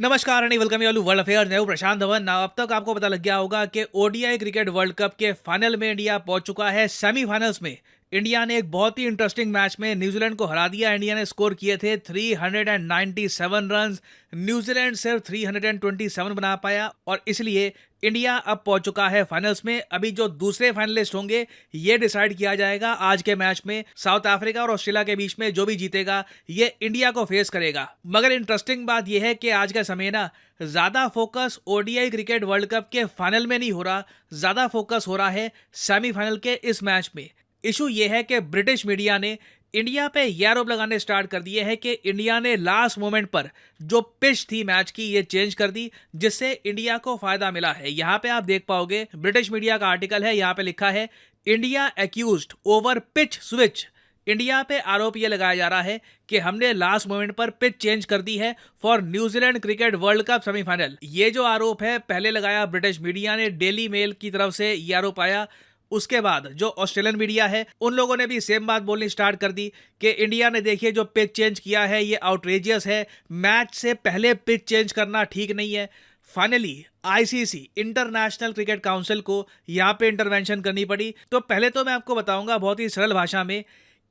नमस्कार and welcome you world affairs. मैं हूं प्रशांत धवन। ना अब तक आपको पता लग गया होगा कि ओडीआई क्रिकेट वर्ल्ड कप के फाइनल में इंडिया पहुंच चुका है। सेमीफाइनल्स में इंडिया ने एक बहुत ही इंटरेस्टिंग मैच में न्यूजीलैंड को हरा दिया। इंडिया ने स्कोर किए थे 397 रन। न्यूजीलैंड सिर्फ 327 बना पाया और इसलिए इंडिया अब पहुंच चुका है फाइनल्स में। अभी जो दूसरे फाइनलिस्ट होंगे ये डिसाइड किया जाएगा आज के मैच में। साउथ अफ्रीका और ऑस्ट्रेलिया के बीच में जो भी जीतेगा ये इंडिया को फेस करेगा। मगर इंटरेस्टिंग बात यह है कि आज का समय ना ज्यादा focus ODI cricket world cup के फाइनल में नहीं हो रहा, ज्यादा फोकस हो रहा है सेमीफाइनल के इस मैच में। इशू ये है कि ब्रिटिश मीडिया ने इंडिया पे ये आरोप लगाने स्टार्ट कर दिए हैं कि इंडिया ने लास्ट मोमेंट पर जो पिच थी मैच की ये चेंज कर दी, जिससे इंडिया को फायदा मिला है। यहां पे आप देख पाओगे ब्रिटिश मीडिया का आर्टिकल है, यहां पे लिखा है India accused over pitch switch. India पे आरोप यह लगाया जा रहा है कि हमने लास्ट मोमेंट पर पिच चेंज कर दी है for New Zealand cricket world cup semifinal. ये जो आरोप है पहले लगाया ब्रिटिश मीडिया ने, डेली मेल की तरफ से यह आरोप आया। उसके बाद जो ऑस्ट्रेलियन मीडिया है उन लोगों ने भी सेम बात बोलनी स्टार्ट कर दी कि इंडिया ने देखिए जो पिच चेंज किया है ये आउटरेजियस है, मैच से पहले पिच चेंज करना ठीक नहीं है। Finally ICC international cricket council को यहाँ पे इंटरवेंशन करनी पड़ी। तो पहले तो मैं आपको बताऊंगा बहुत ही सरल भाषा में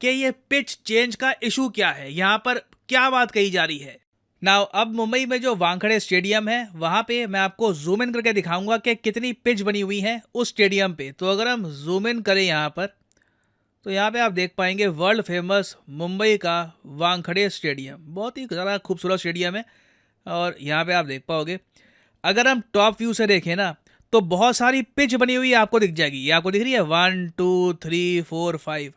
कि ये पिच चेंज का इशू क्या है, यहाँ पर क्या बात कही जा रही है। नाउ अब मुंबई में जो वानखेड़े स्टेडियम है वहां पे मैं आपको जूम इन करके दिखाऊंगा कि कितनी पिच बनी हुई है उस स्टेडियम पे। तो अगर हम जूम इन करें यहाँ पर तो यहाँ पे आप देख पाएंगे वर्ल्ड फेमस मुंबई का वानखेड़े स्टेडियम, बहुत ही ज़्यादा खूबसूरत स्टेडियम है। और यहाँ पे आप देख पाओगे अगर हम टॉप व्यू से देखें ना तो बहुत सारी पिच बनी हुई आपको दिख जाएगी। ये आपको दिख रही है 1 2 3 4 5।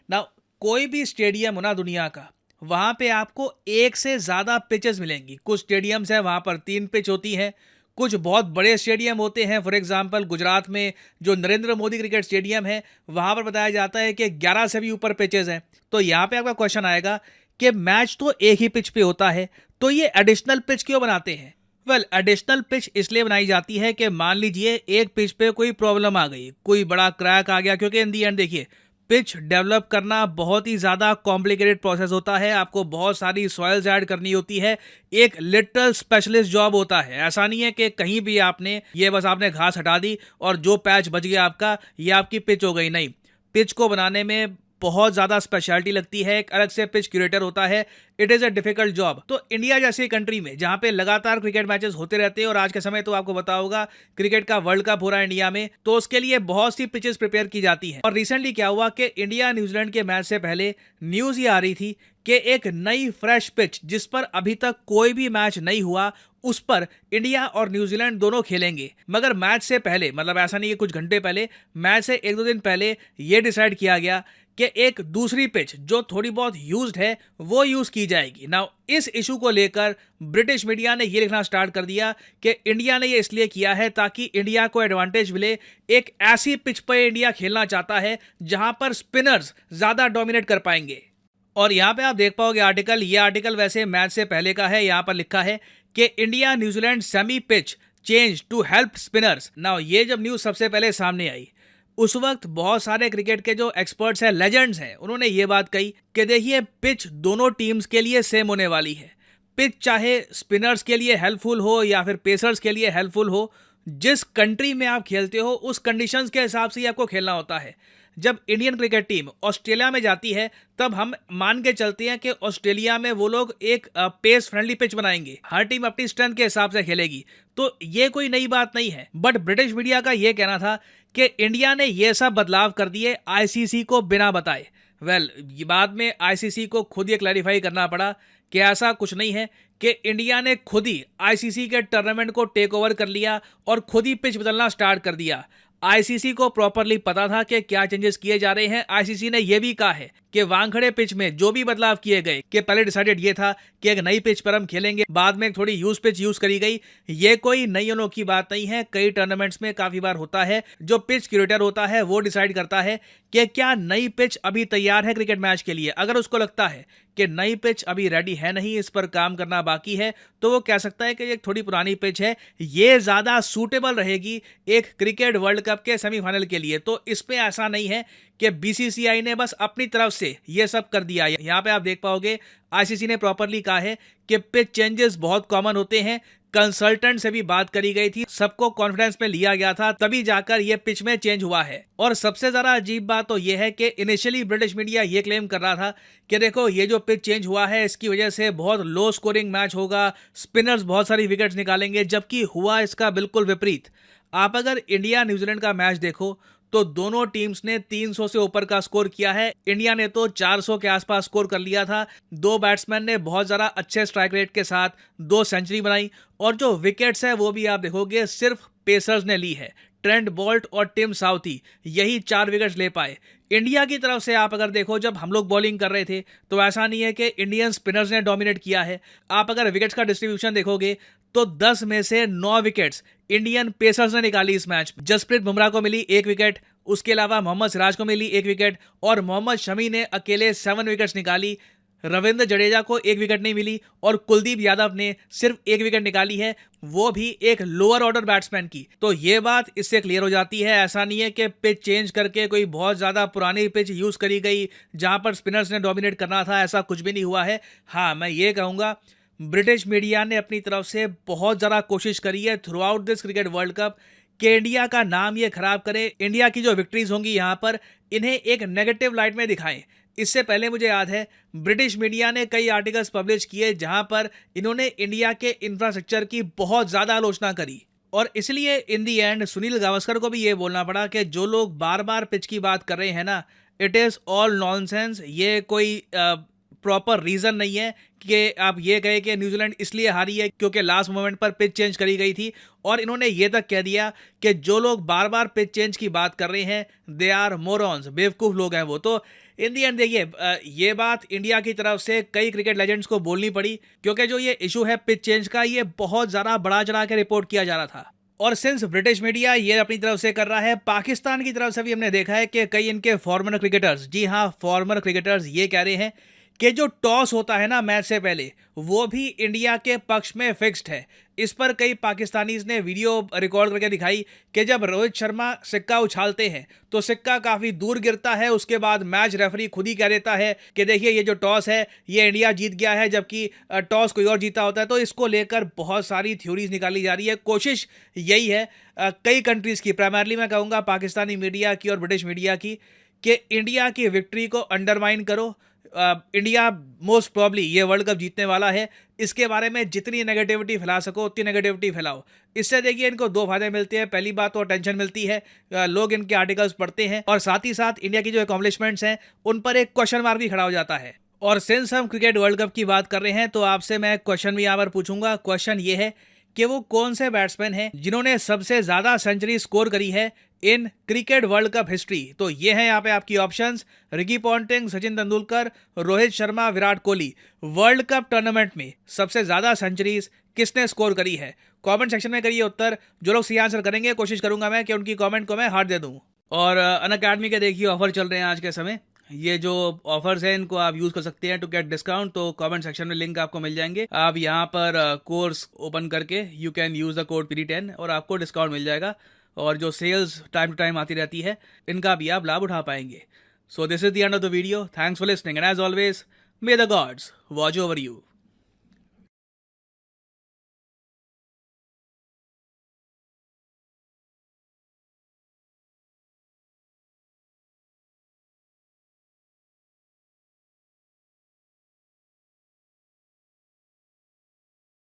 ना कोई भी स्टेडियम हो ना दुनिया का, वहां पे आपको एक से ज्यादा पिचेस मिलेंगी। कुछ स्टेडियम्स हैं वहां पर 3 पिच होती हैं, कुछ बहुत बड़े स्टेडियम होते हैं। फॉर एग्जांपल गुजरात में जो नरेंद्र मोदी क्रिकेट स्टेडियम है वहां पर बताया जाता है कि 11 से भी ऊपर पिचेस हैं। तो यहाँ पे आपका क्वेश्चन आएगा कि मैच तो एक ही पिच पे होता है तो ये एडिशनल पिच क्यों बनाते हैं। वेल एडिशनल पिच इसलिए बनाई जाती है कि मान लीजिए एक पिच पे कोई प्रॉब्लम आ गई, कोई बड़ा क्रैक आ गया, क्योंकि इन दी एंड देखिए पिच डेवलप करना बहुत ही ज़्यादा कॉम्प्लिकेटेड प्रोसेस होता है। आपको बहुत सारी सॉइल्स ऐड करनी होती है, एक लिटल स्पेशलिस्ट जॉब होता है। ऐसा नहीं है कि कहीं भी आपने ये बस आपने घास हटा दी और जो पैच बच गया आपका ये आपकी पिच हो गई, नहीं। पिच को बनाने में बहुत ज़्यादा स्पेशलिटी लगती है, एक अलग से पिच क्यूरेटर होता है। It is a difficult job. तो इंडिया जैसी कंट्री में जहाँ पे लगातार क्रिकेट मैचेस होते रहते हैं और आज के समय तो आपको पता होगा क्रिकेट का वर्ल्ड कप हो रहा है इंडिया में, तो उसके लिए बहुत सी पिचेस प्रिपेयर की जाती हैं। और रिसेंटली क्या हुआ कि इंडिया न्यूजीलैंड के मैच से पहले न्यूज़ ये आ रही थी कि एक नई फ्रेश पिच जिस पर अभी तक कोई भी मैच नहीं हुआ उस पर इंडिया और न्यूजीलैंड दोनों खेलेंगे। मगर मैच से पहले, मतलब ऐसा नहीं है कुछ घंटे पहले, मैच से 1-2 दिन पहले यह डिसाइड किया गया कि एक दूसरी पिच जो थोड़ी बहुत यूज्ड है वो यूज की जाएगी। नाउ इस इशू को लेकर ब्रिटिश मीडिया ने ये लिखना स्टार्ट कर दिया कि इंडिया ने ये इसलिए किया है ताकि इंडिया को एडवांटेज मिले। एक ऐसी पिच पर इंडिया खेलना चाहता है जहां पर स्पिनर्स ज्यादा डोमिनेट कर पाएंगे। और यहाँ पे आप देख पाओगे आर्टिकल, ये आर्टिकल वैसे मैच से पहले का है। यहाँ पर लिखा है कि India New Zealand semi pitch change to help spinners. Now ये जब न्यूज सबसे पहले सामने आई उस वक्त बहुत सारे क्रिकेट के जो एक्सपर्ट्स हैं, लेजेंड्स हैं, उन्होंने ये बात कही कि देखिए पिच दोनों टीम्स के लिए सेम होने वाली है। पिच चाहे स्पिनर्स के लिए हेल्पफुल हो या फिर पेसर्स के लिए हेल्पफुल हो, जिस कंट्री में आप खेलते हो उस कंडीशंस के हिसाब से ही आपको खेलना होता है। जब इंडियन क्रिकेट टीम ऑस्ट्रेलिया में जाती है तब हम मान के चलते हैं कि ऑस्ट्रेलिया में वो लोग एक पेस फ्रेंडली पिच बनाएंगे, हर टीम अपनी स्ट्रेंथ के हिसाब से खेलेगी। तो ये कोई नई बात नहीं है। बट ब्रिटिश मीडिया का ये कहना था कि इंडिया ने ये सब बदलाव कर दिए आईसीसी को बिना बताए। वेल बाद में आईसीसी को खुद ये क्लैरिफाई करना पड़ा कि ऐसा कुछ नहीं है, कि इंडिया ने खुद ही आईसीसी के टूर्नामेंट को टेक ओवर कर लिया और खुद ही पिच बदलना स्टार्ट कर दिया। आईसीसी को प्रॉपरली पता था कि क्या चेंजेस किए जा रहे हैं। आईसीसी ने यह भी कहा है कि वानखेड़े पिच में जो भी बदलाव किए गए, कि पहले डिसाइडेड ये था कि एक नई पिच पर हम खेलेंगे, बाद में थोड़ी यूज पिच यूज करी गई। ये कोई नई अनोखी बात नहीं है, कई टूर्नामेंट्स में काफी बार होता है। जो पिच क्यूरेटर होता है वो डिसाइड करता है कि क्या नई पिच अभी तैयार है क्रिकेट मैच के लिए। अगर उसको लगता है कि नई पिच अभी रेडी है नहीं, इस पर काम करना बाकी है, तो वो कह सकता है कि एक थोड़ी पुरानी पिच है, ये ज़्यादा सूटेबल रहेगी एक क्रिकेट वर्ल्ड कप के सेमीफाइनल के लिए। तो इस पे ऐसा नहीं है कि बीसीसीआई ने बस अपनी तरफ से ये सब कर दिया। यहाँ पे आप देख पाओगे आईसीसी ने प्रॉपरली कहा है कि पिच चेंजेस बहुत कॉमन होते हैं, कंसल्टेंट से भी बात करी गई थी, सबको कॉन्फिडेंस में लिया गया था, तभी जाकर ये पिच में चेंज हुआ है। और सबसे ज्यादा अजीब बात तो ये है कि इनिशियली ब्रिटिश मीडिया ये क्लेम कर रहा था कि देखो ये जो पिच चेंज हुआ है इसकी वजह से बहुत लो स्कोरिंग मैच होगा, स्पिनर्स बहुत सारी विकेट्स निकालेंगे, जबकि हुआ इसका बिल्कुल विपरीत। आप अगर इंडिया न्यूजीलैंड का मैच देखो तो दोनों टीम्स ने 300 से ऊपर का स्कोर किया है। इंडिया ने तो 400 के आसपास स्कोर कर लिया था। दो बैट्समैन ने बहुत ज़्यादा अच्छे स्ट्राइक रेट के साथ 2 सेंचुरी बनाई, और जो विकेट्स है वो भी आप देखोगे सिर्फ पेसर्स ने ली है। ट्रेंट बोल्ट और टिम साउथी यही 4 विकेट्स ले पाए। इंडिया की तरफ से आप अगर देखो, जब हम लोग बॉलिंग कर रहे थे तो ऐसा नहीं है कि इंडियन स्पिनर्स ने डोमिनेट किया है। आप अगर विकेट्स का डिस्ट्रीब्यूशन देखोगे तो 10 में से 9 विकेट्स इंडियन पेसर्स ने निकाली इस मैच। जसप्रीत बुमराह को मिली 1 विकेट, उसके अलावा मोहम्मद सिराज को मिली 1 विकेट, और मोहम्मद शमी ने अकेले 7 विकेट्स निकाली। रविंद्र जडेजा को 1 विकेट नहीं मिली, और कुलदीप यादव ने सिर्फ 1 विकेट निकाली है, वो भी एक लोअर ऑर्डर बैट्समैन की। तो ये बात इससे क्लियर हो जाती है, ऐसा नहीं है कि पिच चेंज करके कोई बहुत ज्यादा पुरानी पिच यूज करी गई जहां पर स्पिनर्स ने डोमिनेट करना था, ऐसा कुछ भी नहीं हुआ है। हाँ, मैं ये कहूंगा ब्रिटिश मीडिया ने अपनी तरफ से बहुत ज़्यादा कोशिश करी है through out this cricket world cup कि इंडिया का नाम ये खराब करे, इंडिया की जो विक्ट्रीज होंगी यहाँ पर इन्हें एक नेगेटिव लाइट में दिखाएं। इससे पहले मुझे याद है ब्रिटिश मीडिया ने कई आर्टिकल्स पब्लिश किए जहां पर इन्होंने इंडिया के इंफ्रास्ट्रक्चर की बहुत ज़्यादा आलोचना करी, और इसलिए इन दी एंड सुनील गावस्कर को भी ये बोलना पड़ा कि जो लोग बार बार पिच की बात कर रहे हैं ना, इट इज़ ऑल नॉनसेंस। ये कोई प्रॉपर रीज़न नहीं है कि आप ये कहे कि न्यूजीलैंड इसलिए हारी है क्योंकि लास्ट मोमेंट पर पिच चेंज करी गई थी। और इन्होंने ये तक कह दिया कि जो लोग बार बार पिच चेंज की बात कर रहे हैं दे आर मोरॉन्स, बेवकूफ़ लोग हैं वो। तो इन दी एंड देखिए, ये बात इंडिया की तरफ से कई क्रिकेट लेजेंड्स को बोलनी पड़ी, क्योंकि जो ये इशू है पिच चेंज का, ये बहुत ज़्यादा बढ़ा चढ़ा के रिपोर्ट किया जा रहा था। और सिंस ब्रिटिश मीडिया ये अपनी तरफ से कर रहा है, पाकिस्तान की तरफ से भी हमने देखा है कि कई इनके फॉर्मर क्रिकेटर्स, जी हाँ फॉर्मर क्रिकेटर्स, ये कह रहे हैं कि जो टॉस होता है ना मैच से पहले, वो भी इंडिया के पक्ष में फिक्स्ड है। इस पर कई पाकिस्तानीज ने वीडियो रिकॉर्ड करके दिखाई कि जब रोहित शर्मा सिक्का उछालते हैं तो सिक्का काफ़ी दूर गिरता है, उसके बाद मैच रेफरी खुद ही कह देता है कि देखिए ये जो टॉस है ये इंडिया जीत गया है, जबकि टॉस कोई और जीता होता है। तो इसको लेकर बहुत सारी थ्योरीज निकाली जा रही है। कोशिश यही है कई कंट्रीज़ की, प्राइमरली मैं कहूँगा पाकिस्तानी मीडिया की और ब्रिटिश मीडिया की, कि इंडिया की विक्ट्री को अंडरमाइन करो। इंडिया मोस्ट प्रॉब्ली ये वर्ल्ड कप जीतने वाला है, इसके बारे में जितनी नेगेटिविटी फैला सको उतनी नेगेटिविटी फैलाओ। इससे देखिए इनको 2 फायदे मिलते हैं। पहली बात तो अटेंशन मिलती है, लोग इनके आर्टिकल्स पढ़ते हैं, और साथ ही साथ इंडिया की जो अकॉम्प्लिशमेंट्स हैं उन पर एक क्वेश्चन मार्क भी खड़ा हो जाता है। और सिंस हम क्रिकेट वर्ल्ड कप की बात कर रहे हैं तो आपसे मैं क्वेश्चन भी यहाँ पर पूछूंगा। क्वेश्चन ये है कि वो कौन से बैट्समैन हैं जिन्होंने सबसे ज़्यादा सेंचुरी स्कोर करी है in cricket world cup history. तो ये है यहाँ पे आपकी options: Ricky Ponting, Sachin Tendulkar, Rohit Sharma, Virat Kohli. World cup tournament में सबसे ज़्यादा सेंचुरीज किसने स्कोर करी है? कमेंट सेक्शन में करिए उत्तर। जो लोग सही आंसर करेंगे कोशिश करूंगा मैं कि उनकी कमेंट को मैं हार्ट दे दूँ। और अनअकैडमी के देखिए ऑफर चल रहे हैं आज के समय। ये जो ऑफर्स हैं इनको आप यूज़ कर सकते हैं टू गेट डिस्काउंट। तो कमेंट सेक्शन में लिंक आपको मिल जाएंगे, आप यहाँ पर कोर्स ओपन करके you can use the code PD10 और आपको डिस्काउंट मिल जाएगा। और जो सेल्स टाइम टू टाइम आती रहती है इनका भी आप लाभ उठा पाएंगे। So this is the end of the video. Thanks for listening and as always may the gods watch over you.